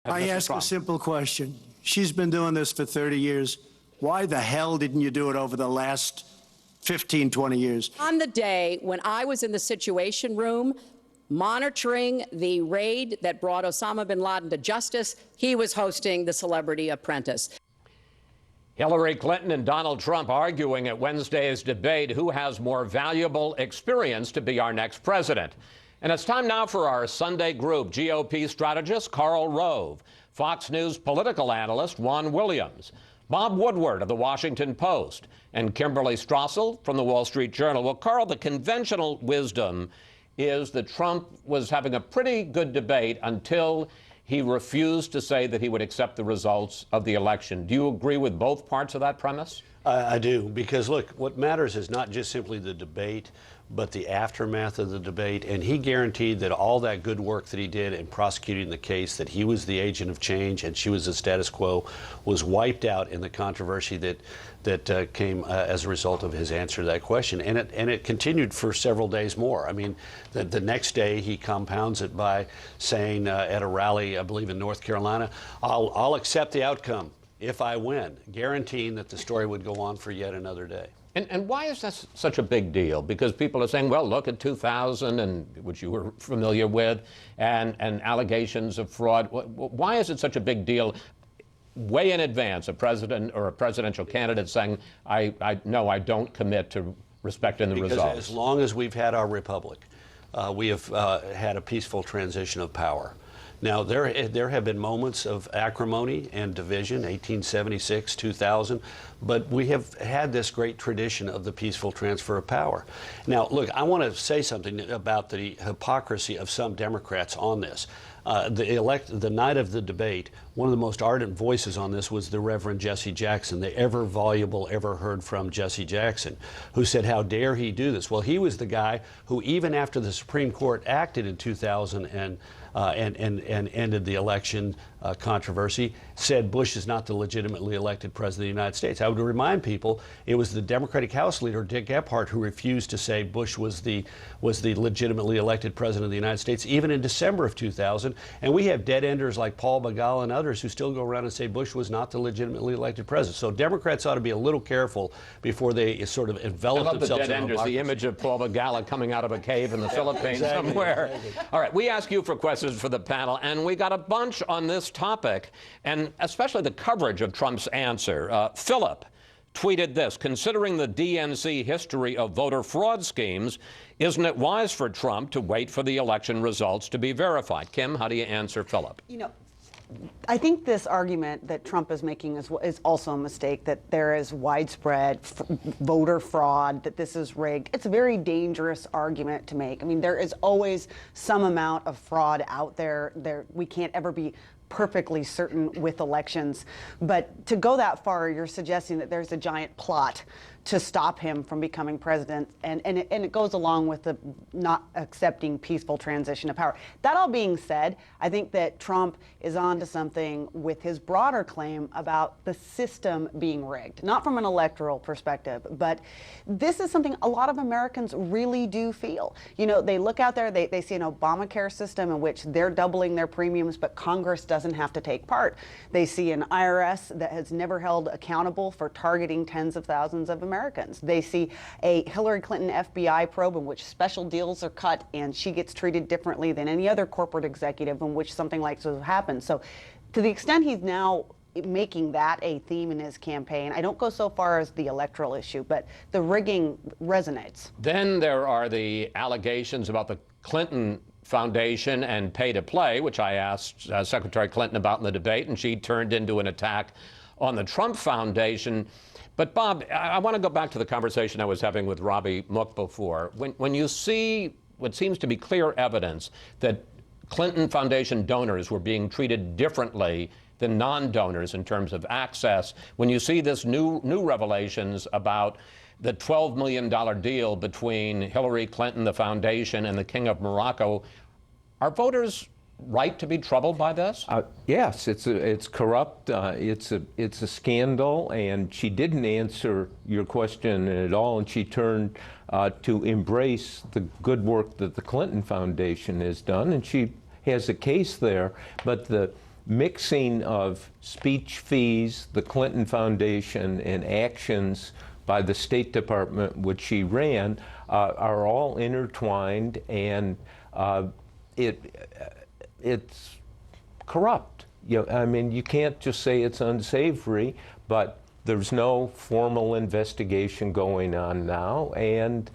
I ask a simple question. She's been doing this for 30 years. Why the hell didn't you do it over the last 15, 20 years? On the day when I was in the Situation Room monitoring the raid that brought Osama bin Laden to justice, he was hosting the Celebrity Apprentice. Hillary Clinton and Donald Trump arguing at Wednesday's debate who has more valuable experience to be our next president. And it's time now for our Sunday group, GOP strategist Karl Rove, Fox News political analyst Juan Williams, Bob Woodward of the Washington Post, and Kimberley Strassel from the Wall Street Journal. Well, Karl, the conventional wisdom is that Trump was having a pretty good debate until he refused to say that he would accept the results of the election. Do you agree with both parts of that premise? I do, because look, what matters is not just simply the debate, but the aftermath of the debate. And he guaranteed that all that good work that he did in prosecuting the case, that he was the agent of change and she was the status quo, was wiped out in the controversy that came as a result of his answer to that question. And it continued for several days more. I mean, the next day he compounds it by saying at a rally, I believe in North Carolina, I'll accept the outcome if I win, guaranteeing that the story would go on for yet another day. And why is that such a big deal? Because people are saying, well, look at 2000, and which you were familiar with, and allegations of fraud. Why is it such a big deal way in advance, a president or a presidential candidate saying, no, I don't commit to respecting the results? Because as long as we've had our republic, we have had a peaceful transition of power. Now, there have been moments of acrimony and division, 1876, 2000, but we have had this great tradition of the peaceful transfer of power. Now, look, I want to say something about the hypocrisy of some Democrats on this. The night of the debate, one of the most ardent voices on this was the Reverend Jesse Jackson, the ever voluble, ever heard from Jesse Jackson, who said, how dare he do this? Well, he was the guy who, even after the Supreme Court acted in 2000 and ended the election controversy, said Bush is not the legitimately elected president of the United States. I would remind people it was the Democratic House leader, Dick Gephardt, who refused to say Bush was the legitimately elected president of the United States, even in December of 2000. And we have dead-enders like Paul Begala and others who still go around and say Bush was not the legitimately elected president. So Democrats ought to be a little careful before they sort of envelop themselves in dead-enders, the image of Paul Begala coming out of a cave in the Philippines somewhere. Exactly. All right, we ask you for questions for the panel, and we got a bunch on this topic, and especially the coverage of Trump's answer. Philip tweeted this: considering the DNC history of voter fraud schemes, isn't it wise for Trump to wait for the election results to be verified? Kim, how do you answer Philip? You know, I think this argument that Trump is making is also a mistake, that there is widespread voter fraud, that this is rigged. It's a very dangerous argument to make. I mean, there is always some amount of fraud out there. We can't ever be perfectly certain with elections. But to go that far, you're suggesting that there's a giant plot to stop him from becoming president, and it goes along with the not accepting peaceful transition of power. That all being said, I think that Trump is onto something with his broader claim about the system being rigged, not from an electoral perspective, but this is something a lot of Americans really do feel. You know, they look out there, they see an Obamacare system in which they're doubling their premiums, but Congress doesn't have to take part. They see an IRS that has never held accountable for targeting tens of thousands of Americans. They see a Hillary Clinton FBI probe in which special deals are cut and she gets treated differently than any other corporate executive in which something like this happens. So to the extent he's now making that a theme in his campaign, I don't go so far as the electoral issue, but the rigging resonates. Then there are the allegations about the Clinton Foundation and pay to play, which I asked Secretary Clinton about in the debate, and she turned into an attack on the Trump Foundation. But Bob, I want to go back to the conversation I was having with Robbie Mook before. When you see what seems to be clear evidence that Clinton Foundation donors were being treated differently than non-donors in terms of access, when you see this new revelations about the $12 million deal between Hillary Clinton, the foundation, and the King of Morocco, are voters right to be troubled by this? Yes, it's corrupt. It's a scandal, and she didn't answer your question at all, and she turned to embrace the good work that the Clinton Foundation has done, and she has a case there. But mixing of speech fees, the Clinton Foundation, and actions by the State Department, which she ran, are all intertwined, and it's corrupt. I mean, you can't just say it's unsavory, but there's no formal investigation going on now, and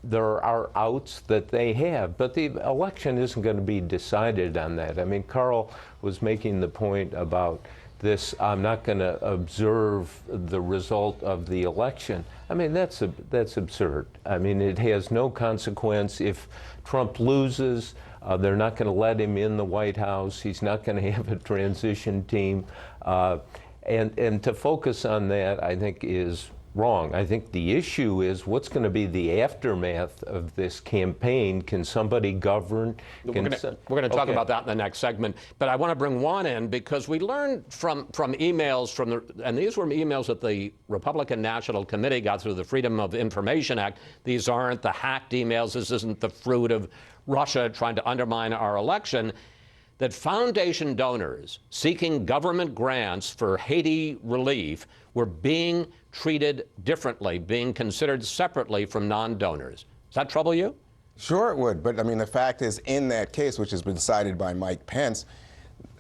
there are outs that they have. But the election isn't going to be decided on that. I mean, Karl was making the point about this, I'm not going to observe the result of the election. I mean, that's absurd. I mean, it has no consequence. If Trump loses, they're not going to let him in the White House. He's not going to have a transition team. And to focus on that, I think, is wrong. I think the issue is what's going to be the aftermath of this campaign. Can somebody govern? We're going to talk about that in the next segment. But I want to bring Juan in because we learned from emails and these were emails that the Republican National Committee got through the Freedom of Information Act. These aren't the hacked emails. This isn't the fruit of Russia trying to undermine our election. That foundation donors seeking government grants for Haiti relief were being treated differently, being considered separately from non-donors. Does that trouble you? Sure it would, but I mean, the fact is, in that case, which has been cited by Mike Pence,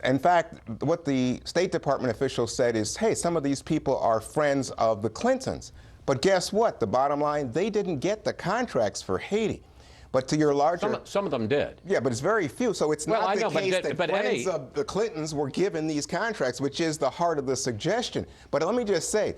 in fact, what the State Department officials said is, hey, some of these people are friends of the Clintons. But guess what? The bottom line, they didn't get the contracts for Haiti. But to your larger... Some of them did. Yeah, but it's very few. So it's not the case that friends of the Clintons were given these contracts, which is the heart of the suggestion. But let me just say,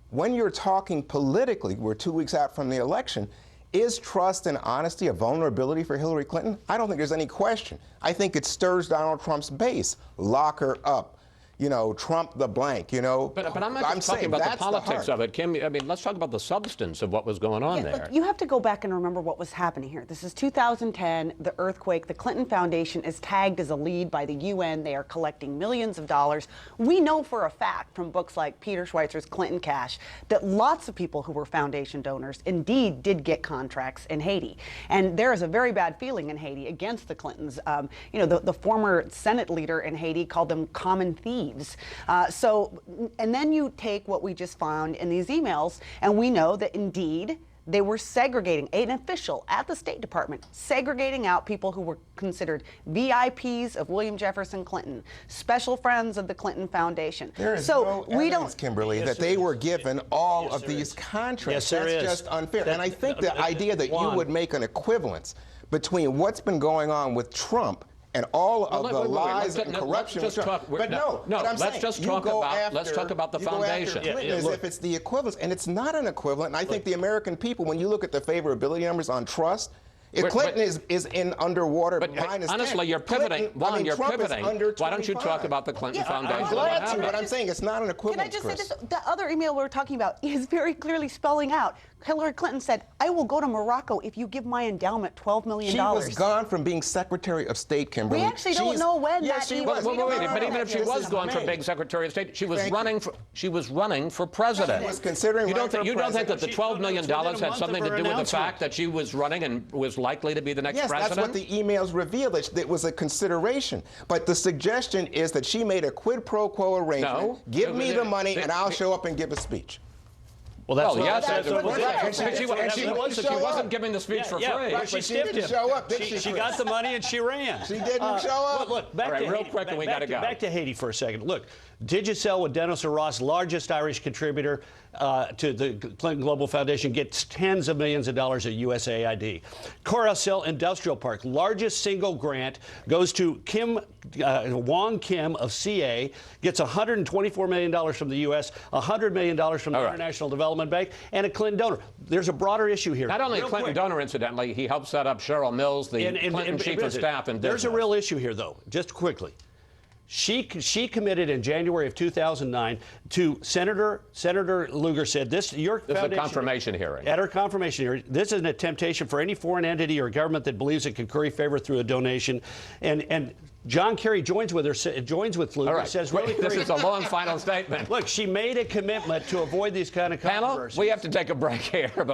when you're talking politically, we're 2 weeks out from the election, is trust and honesty a vulnerability for Hillary Clinton? I don't think there's any question. I think it stirs Donald Trump's base. Lock her up. You know, Trump the blank, you know. But I'm not just talking about the politics of it, Kim. I mean, let's talk about the substance of what was going on there. Look, you have to go back and remember what was happening here. This is 2010, the earthquake. The Clinton Foundation is tagged as a lead by the UN. They are collecting millions of dollars. We know for a fact from books like Peter Schweizer's Clinton Cash that lots of people who were foundation donors indeed did get contracts in Haiti. And there is a very bad feeling in Haiti against the Clintons. You know, the former Senate leader in Haiti called them common thieves. And then you take what we just found in these emails, and we know that indeed they were segregating, an official at the State Department, segregating out people who were considered VIPs of William Jefferson Clinton, special friends of the Clinton Foundation. There is no evidence, Kimberley, that they were given all of these contracts. That's just unfair. And I think the idea that you would make an equivalence between what's been going on with Trump and all of the lies and corruption. Let's just talk about the foundation. As if it's the equivalent, and it's not an equivalent. And I think the American people, when you look at the favorability numbers on trust, if Clinton is in underwater, but minus honestly, 10, you're pivoting. Juan, you're pivoting. Why don't you talk about the Clinton Foundation? I'm glad to, but I'm saying it's not an equivalent. Can I just say this? The other email we're talking about is very clearly spelling out. Hillary Clinton said, I will go to Morocco if you give my endowment $12 million. She was gone from being Secretary of State, Kimberley. We actually don't know when that Wait, but even if she was gone from being Secretary of State, she was running for president. She was considering you don't think that the $12 million had had something to do with the fact that she was running and was likely to be the next president? That's what the emails reveal. It was a consideration. But the suggestion is that she made a quid pro quo arrangement. No. Give me the money and I'll show up and give a speech. Well, she wasn't giving the speech for free. Right, she didn't show up. She got the money and she ran. She didn't show up. Look, back to real Haiti. quick, and we got to go. Back to Haiti for a second. Look, Digicel with Dennis Ross, largest Irish contributor to the Clinton Global Foundation, gets tens of millions of dollars at USAID. Coruscant Industrial Park, largest single grant, goes to Wong Kim of CA, gets $124 million from the U.S., $100 million from the International Development Bank, and a Clinton donor. There's a broader issue here. Not only a Clinton donor, incidentally, he helped set up Cheryl Mills, the Clinton chief of staff in business. There's a real issue here, though, just quickly. She committed in January of 2009 to Senator Lugar said this is a confirmation hearing. At her confirmation hearing, this is a temptation for any foreign entity or government that believes it can curry favor through a donation. And John Kerry joins with Lugar, says really this is a long final statement. Look, she made a commitment to avoid these kind of controversies. Panel, we have to take a break here.